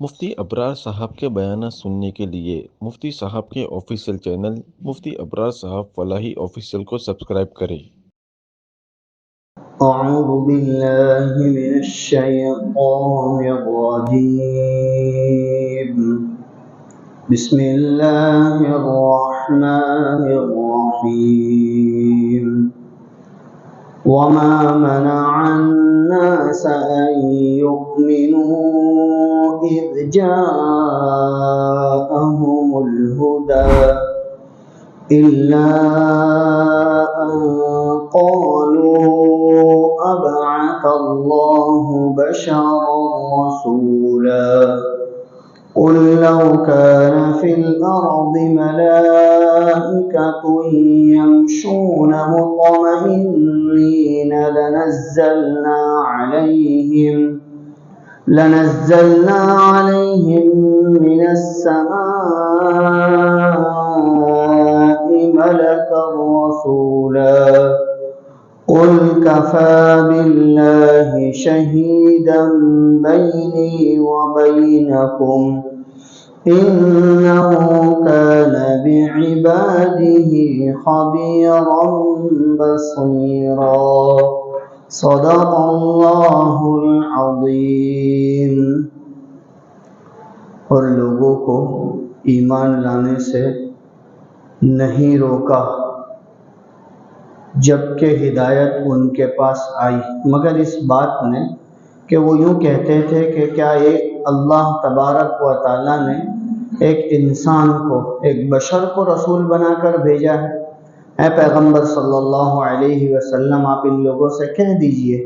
مفتی ابرار صاحب کے بیانات سننے کے لیے مفتی صاحب کے آفیشیل چینل مفتی ابرار صاحب فلاحی آفیشیل کو سبسکرائب کریں۔ أعوذ بالله من الشيطان الرجيم. بسم الله الرحمن الرحيم. وما منع الناس أن يؤمنوا إذ جاءهم الهدى إلا أن قالوا أبعث الله بشرا رسولا. قل لو كان في الأرض ملائكة يمشون مطمئنين لنزلنا عليهم من السماء ملكا رسولا. قل كفى بالله شهيدا بيني وبينكم إنه كان بعباده خبيرا بصيرا. صدق اللہ العظیم. اور لوگوں کو ایمان لانے سے نہیں روکا جبکہ ہدایت ان کے پاس آئی، مگر اس بات نے کہ وہ یوں کہتے تھے کہ کیا ایک اللہ تبارک و تعالیٰ نے ایک انسان کو، ایک بشر کو رسول بنا کر بھیجا ہے؟ اے پیغمبر صلی اللہ علیہ وسلم، آپ ان لوگوں سے کہہ دیجئے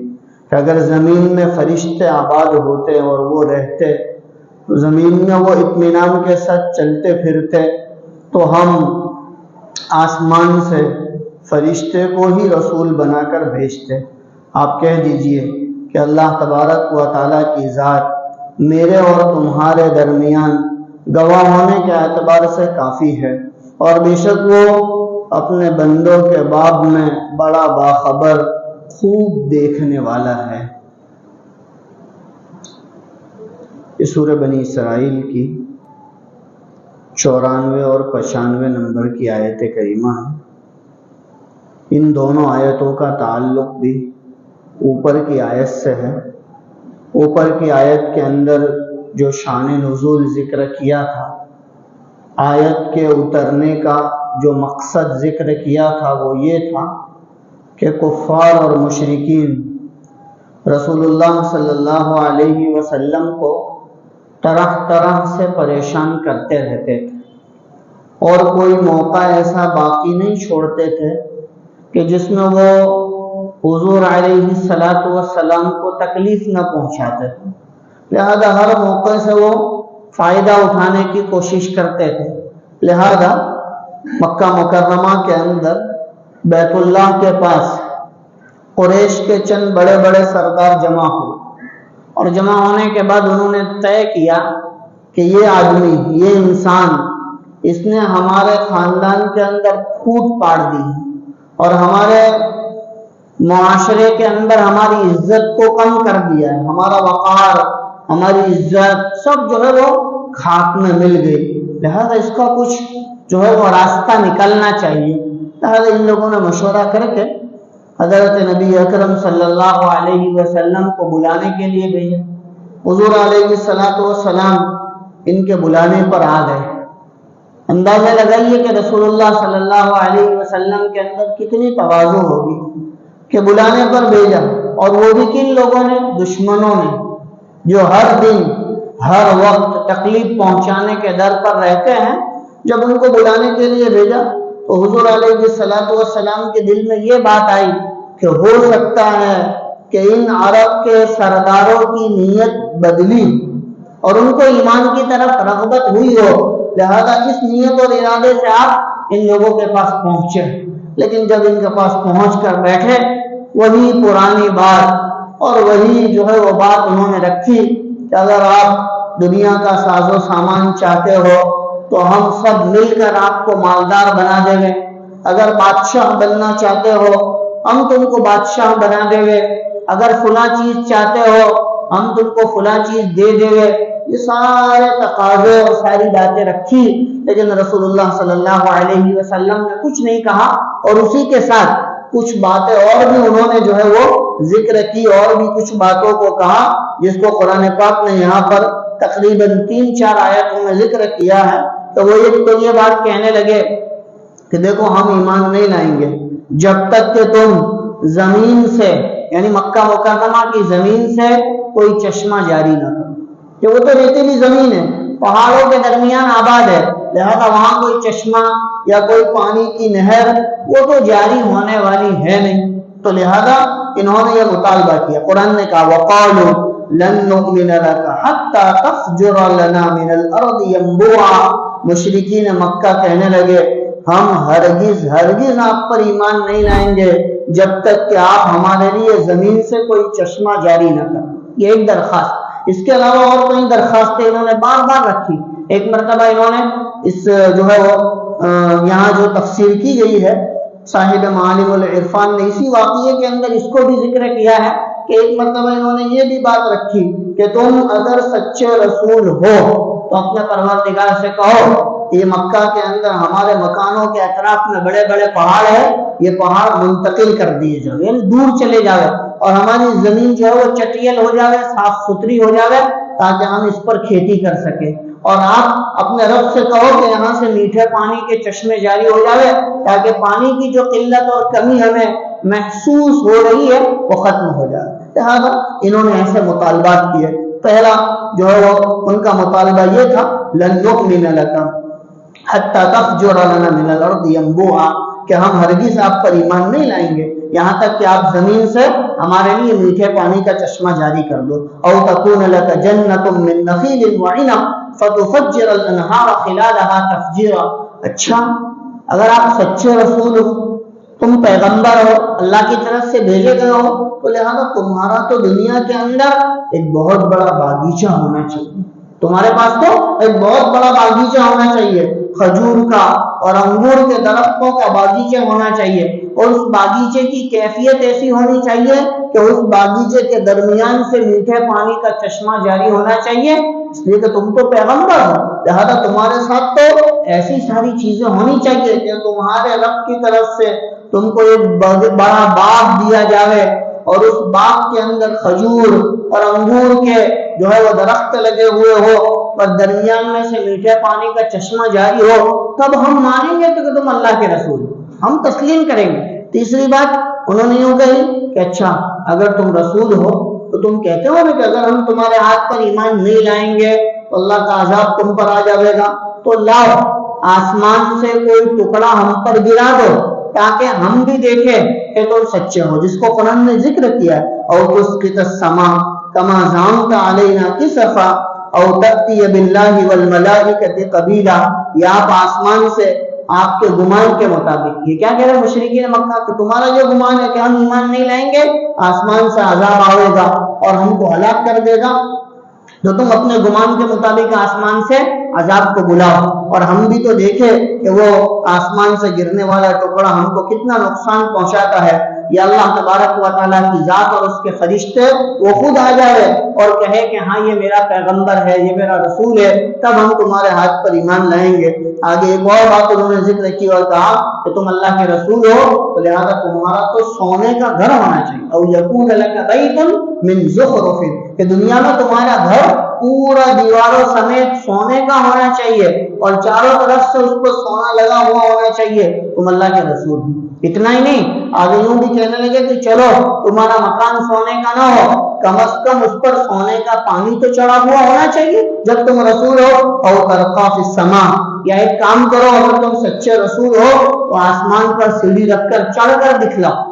کہ اگر زمین میں فرشتے آباد ہوتے اور وہ رہتے تو زمین میں وہ اطمینان کے ساتھ چلتے پھرتے تو ہم آسمان سے فرشتے کو ہی رسول بنا کر بھیجتے. آپ کہہ دیجئے کہ اللہ تبارک و تعالیٰ کی ذات میرے اور تمہارے درمیان گواہ ہونے کے اعتبار سے کافی ہے، اور بے شک وہ اپنے بندوں کے باب میں بڑا باخبر، خوب دیکھنے والا ہے. یہ سورہ بنی اسرائیل کی 94 اور 95 نمبر کی آیت کریمہ ہے. ان دونوں آیتوں کا تعلق بھی اوپر کی آیت سے ہے. اوپر کی آیت کے اندر جو شان نزول ذکر کیا تھا، آیت کے اترنے کا جو مقصد ذکر کیا تھا وہ یہ تھا کہ کفار اور مشرکین رسول اللہ صلی اللہ علیہ وسلم کو طرح طرح سے پریشان کرتے رہتے تھے، اور کوئی موقع ایسا باقی نہیں چھوڑتے تھے کہ جس میں وہ حضور علیہ السلام کو تکلیف نہ پہنچاتے تھے. لہذا ہر موقع سے وہ فائدہ اٹھانے کی کوشش کرتے تھے. لہذا مکہ مکرمہ کے اندر بیت اللہ کے پاس قریش کے چند بڑے بڑے سردار جمع ہوئے، اور جمع ہونے کے بعد انہوں نے طے کیا کہ یہ آدمی، یہ انسان، اس نے ہمارے خاندان کے اندر پھوٹ پاڑ دی اور ہمارے معاشرے کے اندر ہماری عزت کو کم کر دیا ہے. ہمارا وقار، ہماری عزت سب جو ہے وہ خاک میں مل گئی. لہذا اس کا کچھ جو ہے وہ راستہ نکلنا چاہیے. لہذا ان لوگوں نے مشورہ کر کے حضرت نبی اکرم صلی اللہ علیہ وسلم کو بلانے کے لیے بھیجا. حضور علیہ السلام ان کے بلانے پر آ گئے. اندازہ لگائیے کہ رسول اللہ صلی اللہ علیہ وسلم کے اندر کتنی تواضع ہوگی کہ بلانے پر بھیجا، اور وہ بھی کن لوگوں نے؟ دشمنوں نے، جو ہر دن ہر وقت تکلیف پہنچانے کے در پر رہتے ہیں. جب ان کو بلانے کے لیے بھیجا تو حضور علیہ السلام کے دل میں یہ بات آئی کہ ہو سکتا ہے کہ ان عرب کے سرداروں کی نیت بدلی اور ان کو ایمان کی طرف رغبت ہوئی ہو، لہذا اس نیت اور ارادے سے آپ ان لوگوں کے پاس پہنچے. لیکن جب ان کے پاس پہنچ کر بیٹھے وہی پرانی بات اور وہی جو ہے وہ بات انہوں نے رکھی کہ اگر آپ دنیا کا ساز و سامان چاہتے ہو تو ہم سب مل کر آپ کو مالدار بنا دیں گے. اگر بادشاہ بننا چاہتے ہو ہم تم کو بادشاہ بنا دیں گے. اگر فلاں چیز چاہتے ہو ہم تم کو فلاں چیز دے دیں گے. یہ سارے تقاضے اور ساری باتیں رکھی، لیکن رسول اللہ صلی اللہ علیہ وسلم نے کچھ نہیں کہا، اور اسی کے ساتھ کچھ باتیں اور بھی انہوں نے جو ہے وہ ذکر کی، اور بھی کچھ باتوں کو کہا جس کو قرآن پاک نے یہاں پر تقریباً 3-4 آیتوں میں ذکر کیا ہے۔ تو وہ یہ بات کہنے لگے کہ دیکھو ہم ایمان نہیں لائیں گے جب تک کہ تم زمین سے، یعنی مکہ مکرمہ کی زمین سے کوئی چشمہ جاری نہ کرو، کہ وہ تو ریتیلی زمین ہے، پہاڑوں کے درمیان آباد ہے، لہذا وہاں کوئی چشمہ یا کوئی پانی کی نہر وہ تو جاری ہونے والی ہے نہیں۔ تو لہذا انہوں نے یہ مطالبہ کیا۔ قرآن نے کہا وَقَالُوا لَن نُؤْمِنَ لَكَ حَتَّى تَفْجُرَ لَنَا مِنَ الْأَرْضِ يَنبُوعًا، مشرکین مکہ کہنے لگے ہم ہرگز آپ پر ایمان نہیں لائیں گے جب تک کہ آپ ہمارے لیے زمین سے کوئی چشمہ جاری نہ کریں۔ یہ ایک درخواست، اس کے علاوہ اور کئی درخواستیں انہوں نے بار بار رکھی۔ ایک مرتبہ انہوں نے اس جو ہے وہ یہاں جو تفسیر کی گئی ہے صاحب معالم العرفان نے اسی واقعے کے اندر اس کو بھی ذکر کیا ہے کہ ایک مرتبہ انہوں نے یہ بھی بات رکھی کہ تم اگر سچے رسول ہو تو اپنے پروردگار سے کہو یہ مکہ کے اندر ہمارے مکانوں کے اطراف میں بڑے بڑے پہاڑ ہیں، یہ پہاڑ منتقل کر دیے جائے، یعنی دور چلے جائے، اور ہماری زمین جو ہے وہ چٹیل ہو جائے، صاف ستھری ہو جائے، تاکہ ہم اس پر کھیتی کر سکیں۔ اور آپ اپنے رب سے کہو کہ یہاں سے میٹھے پانی کے چشمے جاری ہو جائے، تاکہ پانی کی جو قلت اور کمی ہمیں محسوس ہو رہی ہے وہ ختم ہو جائے۔ لہذا انہوں نے ایسے مطالبات کیے۔ پہلا جو ہے وہ ان کا مطالبہ یہ تھا لن نؤمن لک حتی تفجر لنا من الارض ينبوعا، کہ ہم ہرگز آپ پر ایمان نہیں لائیں گے یہاں تک کہ آپ زمین سے ہمارے لیے میٹھے پانی کا چشمہ جاری کر دو۔ او تکون لک جنۃ من نخیل وعنب فتفجر الانہار خلالها تفجیرا، اچھا اگر آپ سچے رسول ہو، تم پیغمبر ہو، اللہ کی طرف سے بھیجے گئے ہو، تو لہذا تمہارا تو دنیا کے اندر ایک بہت بڑا باغیچہ ہونا چاہیے، تمہارے پاس تو ایک بہت بڑا باغیچہ ہونا چاہیے، کھجور کا اور انگور کے درختوں کا باغیچہ ہونا چاہیے، اور اس باغیچے کی کیفیت ایسی ہونی چاہیے کہ اس باغیچے کے درمیان سے میٹھے پانی کا چشمہ جاری ہونا چاہیے، اس لیے کہ تم تو پیغمبر ہو، لہذا تمہارے ساتھ تو ایسی ساری چیزیں ہونی چاہیے کہ تمہارے رب کی طرف سے تم کو ایک بڑا باغ دیا جائے، اور اس باغ کے اندر کھجور اور انگور کے جو ہے وہ درخت لگے ہوئے ہو، اور درمیان میں سے میٹھے پانی کا چشمہ جاری ہو، تب ہم مانیں گے کہ تم اللہ کے رسول ہو، ہم تسلیم کریں گے۔ تیسری بات انہوں نے یوں کہی کہ اچھا اگر تم رسول ہو تو تم کہتے ہو نا کہ اگر ہم تمہارے ہاتھ پر ایمان نہیں لائیں گے تو اللہ کا عذاب تم پر آ جائے گا، تو لاؤ آسمان سے کوئی ٹکڑا ہم پر گرا دو تاکہ ہم بھی دیکھیں کہ تم سچے ہو، جس کو قرآن نے ذکر کیا، او تسقط السماء کما زعمت علینا کسفا او تأتی باللہ والملائکۃ قبیلا، یا آپ آسمان سے آپ کے گمان کے مطابق، یہ کیا کہہ رہے مشرکین مکہ کہ تمہارا جو گمان ہے کہ ہم ایمان نہیں لائیں گے، آسمان سے عذاب آئے گا اور ہم کو ہلاک کر دے گا، تو تم اپنے گمان کے مطابق آسمان سے عذاب کو بلاؤ، اور ہم بھی تو دیکھیں کہ وہ آسمان سے گرنے والا ٹکڑا ہم کو کتنا نقصان پہنچاتا ہے۔ یا اللہ تبارک و تعالیٰ کی ذات اور اس کے فرشتے وہ خود آ جائے اور کہے کہ ہاں یہ میرا پیغمبر ہے، یہ میرا رسول ہے، تب ہم تمہارے ہاتھ پر ایمان لائیں گے۔ آگے ایک اور بات انہوں نے ذکر کی اور کہا کہ تم اللہ کے رسول ہو تو لہذا تمہارا تو سونے کا گھر ہونا چاہیے، او یکون لک بیت من زخرف، کہ دنیا میں تمہارا گھر پورا دیواروں سمیت سونے کا ہونا چاہیے اور چاروں طرف سے اس کو سونا لگا ہوا ہونا چاہیے، تم اللہ کے رسول ہو۔ اتنا ہی نہیں، آگے یوں بھی کہنے لگے کہ چلو تمہارا مکان سونے کا نہ ہو، کم از کم اس پر سونے کا پانی تو چڑھا ہوا ہونا چاہیے جب تم رسول ہو، او ترقا فی السماء، یا ایک کام کرو اگر تم سچے رسول ہو تو آسمان پر سیڑھی رکھ کر چڑھ کر دکھلاؤ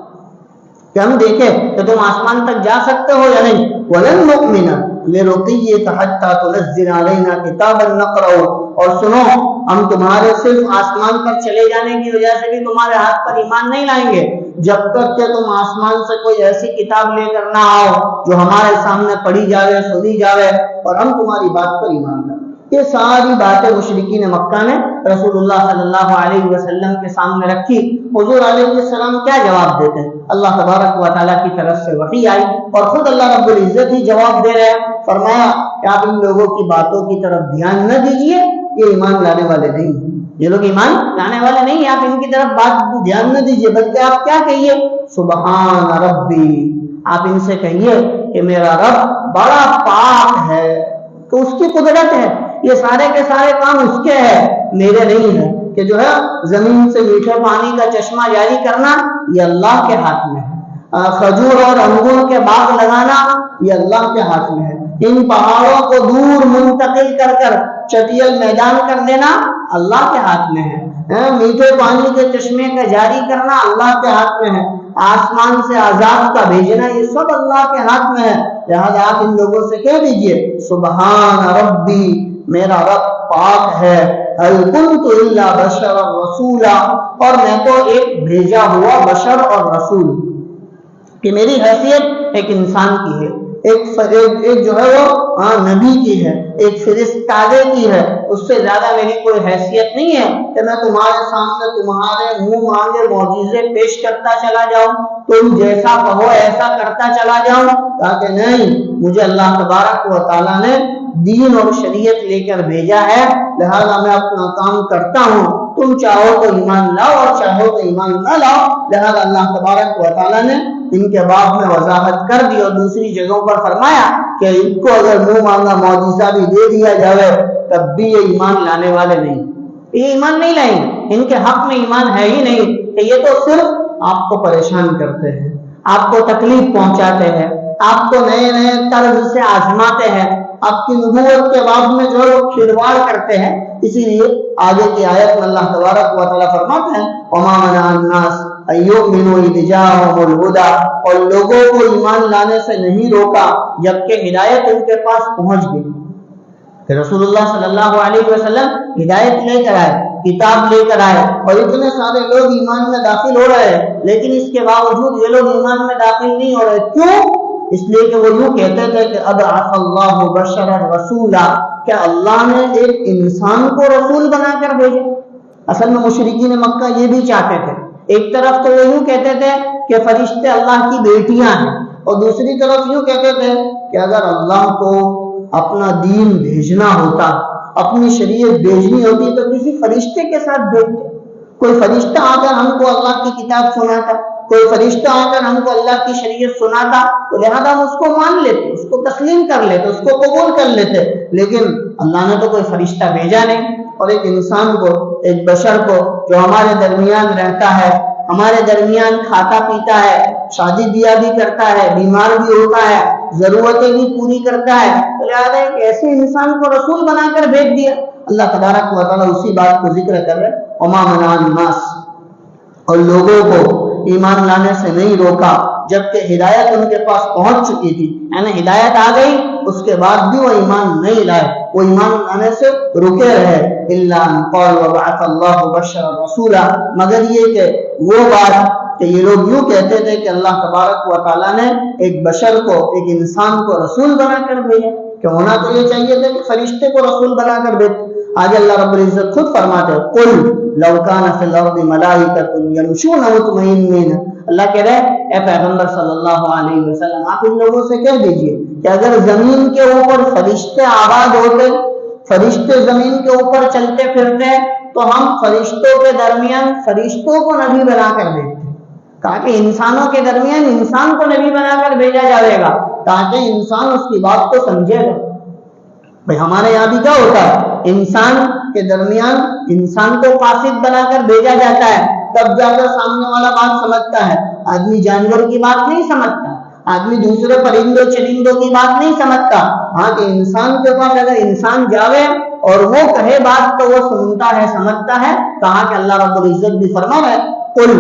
کہ ہم دیکھیں کہ تم آسمان تک جا سکتے ہو یا نہیں۔ وَلَن نُؤْمِنَ لِرُقِيِّكَ حَتَّى تُنَزِّلَ عَلَيْنَا كِتَابًا نَقْرَؤُهُ، اور سنو ہم تمہارے صرف آسمان پر چلے جانے کی وجہ سے بھی تمہارے ہاتھ پر ایمان نہیں لائیں گے جب تک کہ تم آسمان سے کوئی ایسی کتاب لے کر نہ آؤ جو ہمارے سامنے پڑھی جاوے، سنی جاوے اور ہم تمہاری بات پر ایمان لائیں۔ یہ ساری باتیں مشرکین مکہ نے رسول اللہ صلی اللہ علیہ وسلم کے سامنے رکھی. حضور علیہ السلام کیا جواب دیتے ہیں؟ اللہ تبارک و تعالیٰ کی طرف سے وحی آئی اور خود اللہ رب العزت ہی جواب دے رہے ہیں. فرمایا کہ آپ ان لوگوں کی باتوں کی طرف دھیان نہ دیجیے، یہ ایمان لانے والے نہیں ہیں. یہ لوگ ایمان لانے والے نہیں ہیں، آپ ان کی طرف بات دھیان نہ دیجیے، بلکہ آپ کیا کہیے؟ سبحان ربی. آپ ان سے کہیے کہ میرا رب بڑا پاک ہے، کہ اس کی قدرت ہے، یہ سارے کے سارے کام اس کے ہے، میرے نہیں ہے. کہ جو ہے زمین سے میٹھے پانی کا چشمہ جاری کرنا یہ اللہ کے ہاتھ میں ہے، کھجور اور انگور کے باغ لگانا یہ اللہ کے ہاتھ میں ہے، ان پہاڑوں کو دور منتقل کر کر چٹیل میدان کر دینا اللہ کے ہاتھ میں ہے، میٹھے پانی کے چشمے کا جاری کرنا اللہ کے ہاتھ میں ہے، آسمان سے عذاب کا بھیجنا یہ سب اللہ کے ہاتھ میں ہے. لہذا آپ ان لوگوں سے کہہ دیجئے سبحان ربی، میرا رب پاک ہے. هل كنت الا بشرا رسولا، اور میں تو ایک بھیجا ہوا بشر اور رسول، کہ میری حیثیت ایک انسان کی ہے، ایک جو ہے وہ نبی کی ہے، ایک فرشتادے کی ہے. اس سے زیادہ میری کوئی حیثیت نہیں ہے کہ میں تمہارے سامنے تمہارے منہ مانگے معجزے پیش کرتا چلا جاؤں، تم جیسا کہو ایسا کرتا چلا جاؤں. تاکہ نہیں، مجھے اللہ تبارک و تعالیٰ نے دین اور شریعت لے کر بھیجا ہے، لہذا میں اپنا کام کرتا ہوں، تم چاہو تو ایمان لاؤ اور چاہو تو ایمان نہ لاؤ. لہذا اللہ تبارک و تعالیٰ نے ان کے باب میں وضاحت کر دی اور دوسری جگہوں پر فرمایا کہ ان کو اگر منہ مانگا معجزہ بھی دے دیا جائے تب بھی یہ ایمان لانے والے نہیں، یہ ایمان نہیں لائیں گے، ان کے حق میں ایمان ہے ہی نہیں. کہ یہ تو صرف آپ کو پریشان کرتے ہیں، آپ کو تکلیف پہنچاتے ہیں، آپ کو نئے نئے طرز سے آزماتے ہیں، آپ کی نبوت کے باب میں جو ہے کھلواڑ کرتے ہیں. اسی لیے آگے کی آیت میں اللہ تبارک و تعالیٰ فرماتے ہیں وَمَا مَنَعَ النَّاسَ أَن يُؤْمِنُوا إِذْ جَاءَهُمُ الْهُدَىٰ، اور لوگوں کو ایمان لانے سے نہیں روکا جبکہ ہدایت ان کے پاس پہنچ گئی. کہ رسول اللہ صلی اللہ علیہ وسلم ہدایت لے کر آئے، کتاب لے کر آئے، اور اتنے سارے لوگ ایمان میں داخل ہو رہے ہیں، لیکن اس کے باوجود یہ لوگ ایمان میں داخل نہیں ہو رہے. کیوں؟ اس لیے کہ وہ یوں کہتے تھے کہ ابعث اللہ بشرا رسولا، کیا اللہ نے ایک انسان کو رسول بنا کر بھیجا؟ اصل میں مشرکین مکہ یہ بھی چاہتے تھے. ایک طرف تو وہ یوں کہتے تھے کہ فرشتے اللہ کی بیٹیاں ہیں، اور دوسری طرف یوں کہتے تھے کہ اگر اللہ کو اپنا دین بھیجنا ہوتا، اپنی شریعت بھیجنی ہوتی تو کسی فرشتے کے ساتھ بھیجتے. کوئی فرشتہ آ کر ہم کو اللہ کی کتاب سناتا، کوئی فرشتہ آ کر ہم کو اللہ کی شریعت سناتا، تو لہذا ہم اس کو مان لیتے، اس کو تسلیم کر لیتے، اس کو قبول کر لیتے. لیکن اللہ نے تو کوئی فرشتہ بھیجا نہیں، اور ایک انسان کو، ایک بشر کو جو ہمارے درمیان رہتا ہے، ہمارے درمیان کھاتا پیتا ہے، شادی بیاہ بھی کرتا ہے، بیمار بھی ہوتا ہے، ضرورتیں بھی پوری کرتا ہے، تو لہٰذا ایک ایسے انسان کو رسول بنا کر بھیج دیا. اللہ تبارک و تعالیٰ اسی بات کو ذکر کر رہے وَمَا مَنَعَ النَّاسَ، اور لوگوں کو ایمان لانے سے نہیں روکا جبکہ ہدایت ان کے پاس پہنچ چکی تھی. یعنی ہدایت آ گئی، اس کے بعد بھی وہ ایمان نہیں لائے، وہ ایمان لانے سے رکے رہے. إِلَّا أَن قَالُوا وَبَعَثَ اللَّهُ بَشَرًا رَسُولًا، مگر یہ کہ وہ بات کہ یہ لوگ یوں کہتے تھے کہ اللہ تبارک و تعالیٰ نے ایک بشر کو، ایک انسان کو رسول بنا کر بھیجا، کہ ہونا تو یہ چاہیے تھا کہ فرشتے کو رسول بنا کر بھیجتے. آگے اللہ رب العزت خود فرماتے ہیں قُلْ لَوْ كَانَ فِي الْأَرْضِ مَلَائِكَةٌ يَمْشُونَ مُطْمَئِنِّينَ. اللہ کہہ رہے اے پیغمبر صلی اللہ علیہ وسلم، آپ ان لوگوں سے کہہ دیجئے کہ اگر زمین کے اوپر فرشتے آباد ہوتے، فرشتے زمین کے اوپر چلتے پھرتے، تو ہم فرشتوں کے درمیان فرشتوں کو نبی بنا کر بھیجتے. کہا کہ انسانوں کے درمیان انسان کو نبی بنا کر بھیجا جائے گا تاکہ انسان اس کی بات کو سمجھے گا. بھئی ہمارے یہاں بھی کیا ہوتا ہے، انسان کے درمیان انسان کو قاصد بنا کر بھیجا جاتا ہے، تب جا کر سامنے والا بات سمجھتا ہے. آدمی جانور کی بات نہیں سمجھتا، آدمی دوسرے پرندوں چرندوں کی بات نہیں سمجھتا. ہاں کہ انسان کے پاس اگر انسان جاوے اور وہ کہے بات تو وہ سنتا ہے، سمجھتا ہے. کہا کہ اللہ رب العزت بھی فرما رہا ہے قُلْ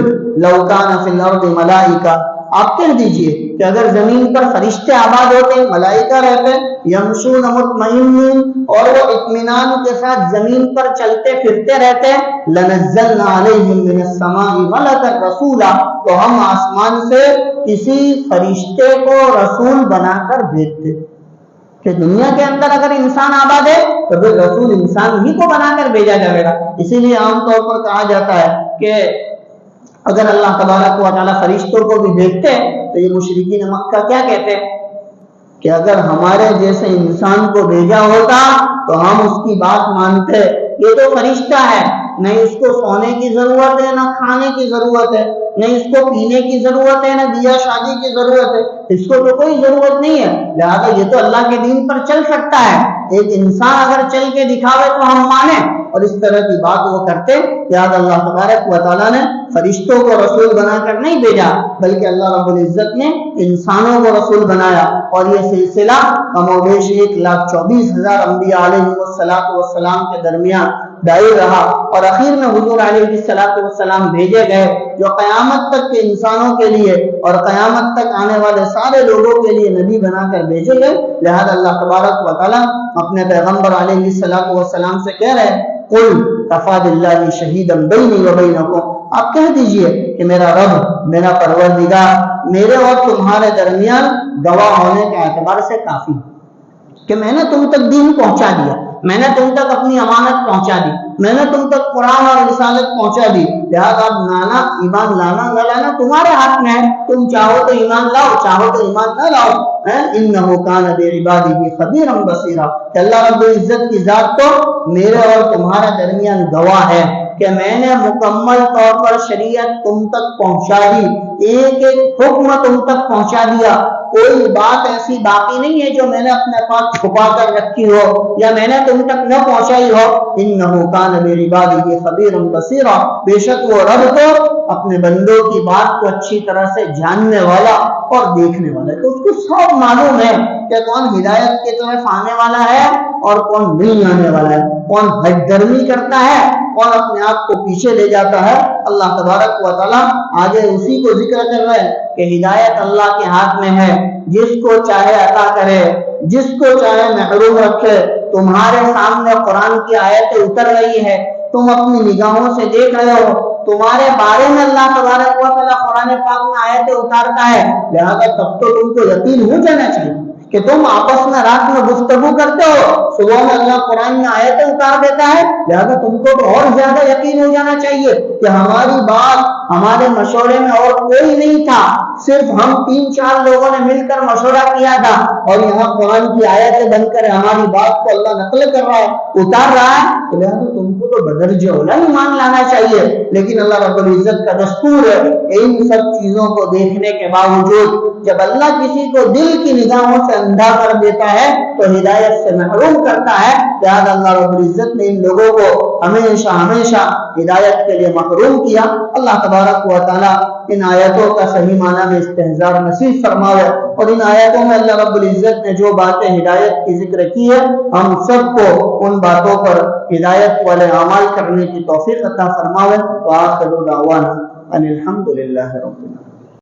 لَوْ كَانَ فِي الْأَرْضِ مَلَائِكَةٌ، آپ کہہ دیجئے کہ اگر زمین پر فرشتے آباد ہوتے، ملائکہ رہتے، یمشون مطمئنین، اور وہ اطمینان کے ساتھ زمین پر چلتے پھرتے رہتے، لَنَزَّلْنَا عَلَيْهِم مِّنَ السَّمَاءِ مَلَكًا رَسُولًا، تو ہم آسمان سے کسی فرشتے کو رسول بنا کر بھیجتے. کہ دنیا کے اندر اگر انسان آباد ہے تو پھر رسول انسان ہی کو بنا کر بھیجا جائے گا۔ اسی لیے عام طور پر کہا جاتا ہے کہ اگر اللہ تبارک و تعالیٰ فرشتوں کو بھی بھیجتے تو یہ مشرکین مکہ کیا کہتے ہیں کہ اگر ہمارے جیسے انسان کو بھیجا ہوتا تو ہم اس کی بات مانتے، یہ تو فرشتہ ہے، نہ اس کو سونے کی ضرورت ہے، نہ کھانے کی ضرورت ہے، نہ اس کو پینے کی ضرورت ہے، نہ بیاہ شادی کی ضرورت ہے، اس کو تو کوئی ضرورت نہیں ہے، لہذا یہ تو اللہ کے دین پر چل سکتا ہے، ایک انسان اگر چل کے دکھاوے تو ہم مانیں، اور اس طرح کی بات وہ کرتے۔ لہذا اللہ تبارک و تعالیٰ نے فرشتوں کو رسول بنا کر نہیں بھیجا، بلکہ اللہ رب العزت نے انسانوں کو رسول بنایا، اور یہ سلسلہ کم و بیش 1,24,000 انبیاء علیہ السلام کے درمیان دائر رہا، اور اخیر میں حضور علیہ السلام بھیجے گئے جو قیامت تک کے انسانوں کے لیے اور قیامت تک آنے والے سارے لوگوں کے لیے نبی بنا کر بھیجے گئے۔ لہذا اللہ تبارک و تعالیٰ اپنے پیغمبر علیہ السلام سے کہہ رہے ہیں قُلْ كَفَىٰ بِاللَّهِ شَهِيدًا بَيْنِي وَبَيْنَكُمْ، آپ کہہ دیجئے کہ میرا رب، میرا پروردگار میرے اور تمہارے درمیان گواہ ہونے کے اعتبار سے کافی کہ میں نے تم تک دین پہنچا دیا، میں نے تم تک اپنی امانت پہنچا دی، میں نے تم تک قرآن اور رسالت پہنچا دی، لہذا اب ایمان لانا نہ لانا تمہارے ہاتھ میں ہے، تم چاہو تو ایمان لاؤ، چاہو تو ایمان نہ لاؤ۔ انہ کان بعبادہ خبیرا بصیرا، کہ اللہ رب العزت کی ذات تو میرے اور تمہارے درمیان گواہ ہے کہ میں نے مکمل طور پر شریعت تم تک پہنچا دی، ایک ایک حکم تم تک پہنچا دیا، کوئی بات ایسی باقی نہیں ہے جو میں نے اپنے پاس چھپا کر رکھی ہو یا میں نے تم تک نہ پہنچائی ہو۔ انہ کان بعبادہ خبیرا بصیرا، بے شک وہ رب تو اپنے بندوں کی بات کو اچھی طرح سے جاننے والا اور دیکھنے والا ہے، تو اس کو سب معلوم ہے کہ کون ہدایت کی طرف آنے والا ہے اور کون نہیں آنے والا ہے، کون حج درمی کرتا ہے، کون اپنے آپ کو پیچھے لے جاتا ہے۔ اللہ تبارک و تعالیٰ آگے اسی کو ذکر کر رہے ہیں کہ ہدایت اللہ کے ہاتھ میں ہے، جس کو چاہے عطا کرے، جس کو چاہے محروم رکھے۔ تمہارے سامنے قرآن کی آیتیں اتر رہی ہے، تم اپنی نگاہوں سے دیکھ رہے ہو، تمہارے بارے میں اللہ تبارک و تعالیٰ قرآن پاک میں آیتیں اتارتا ہے، لہذا تب تو تم کو یقین ہو جانا چاہیے کہ تم آپس میں رات میں گفتگو کرتے ہو، صبح میں اللہ قرآن میں آیتیں اتار دیتا ہے، لہذا تم کو تو اور زیادہ یقین ہو جانا چاہیے کہ ہماری بات، ہمارے مشورے میں اور کوئی نہیں تھا، صرف ہم 3-4 لوگوں نے مل کر مشورہ کیا تھا، اور یہاں قرآن کی آیتیں بن کر ہماری بات کو اللہ نقل کر رہا ہے، اتار رہا ہے، تو لہذا تم کو تو بدرجہ اولا ایمان لانا چاہیے۔ لیکن اللہ رب العزت کا دستور ہے ان سب چیزوں کو دیکھنے کے باوجود جب اللہ کسی کو دل کی نگاہوں سے اندھا کر دیتا ہے تو ہدایت سے محروم کرتا ہے، لہذا اللہ رب العزت نے ان لوگوں کو ہمیشہ ہمیشہ ہدایت کے لیے محروم کیا۔ اللہ تبارک و تعالیٰ ان آیتوں کا صحیح معنی میں استحضار نصیب فرماوے، اور ان آیتوں میں اللہ رب العزت نے جو باتیں ہدایت کی ذکر کی ہے ہم سب کو ان باتوں پر ہدایت والے اعمال کرنے کی توفیق عطا فرماوے۔ وآخر دعوانا ان الحمد للہ رب العالمین۔